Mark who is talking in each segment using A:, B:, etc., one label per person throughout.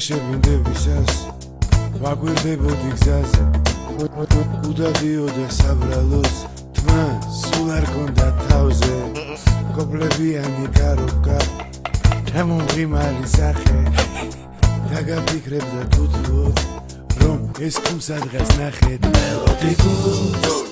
A: შემინდებისას ვაგვირდებოდი გზაზე უდადიოდა საბრალოს თმა სულ არ კონდა თავზე გობლებიანი კაროკა თემუმღიმალი სახე დაგაფიქრებდა თუთუოდ რომ ეს თუ სადღაც ნახეთ მელოდიკურ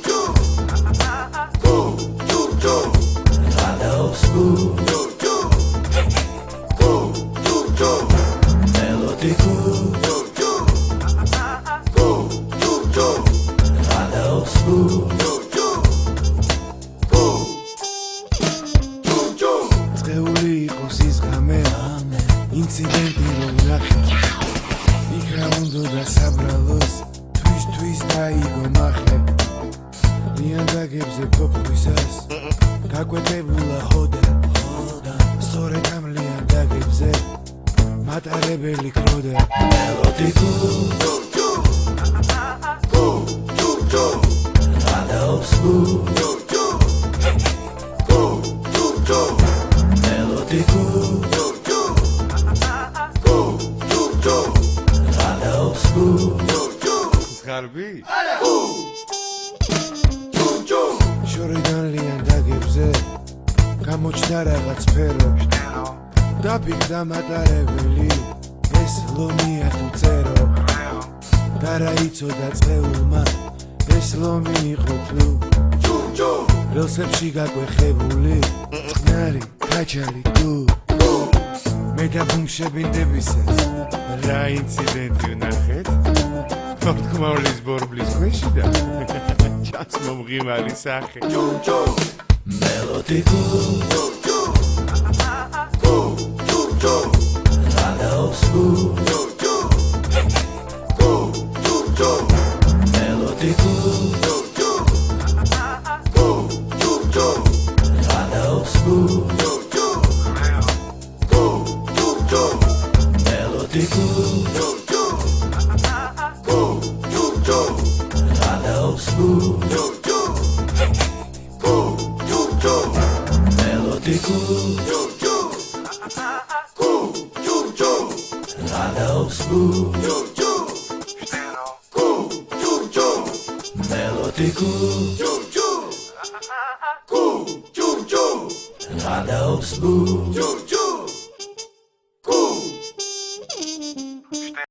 A: წეული იყოს ის ღამე ინციდენტი რომ ნახეთ იქ რა უნდოდა საბრალოს თვის დაიგო მახე ლიანდაგებზე ფოქვისას გაკვეთებულა ჰოდა სწორედ ამ ლიანდაგებზე მატარებელი ქროდა მელოდიკურ ზღარბი შორიდან ლიანდაგებზე გამოჩნდა რაღაც სფერო დაფიქრდა მატარებელი ეს ლომია თუ წერო და რა იცოდა წეულმა ეს ლომი იყო თუ რელსებში გაკვეხებული წყნარი გაჩალი თუ მე დაბუმშებინდებისას რა ინციდენტი ვნახეთ თორთქმავლის ბორბლის ქვეშიდან ჩანს მომღიმალი სახე მელოდიკურ Melodic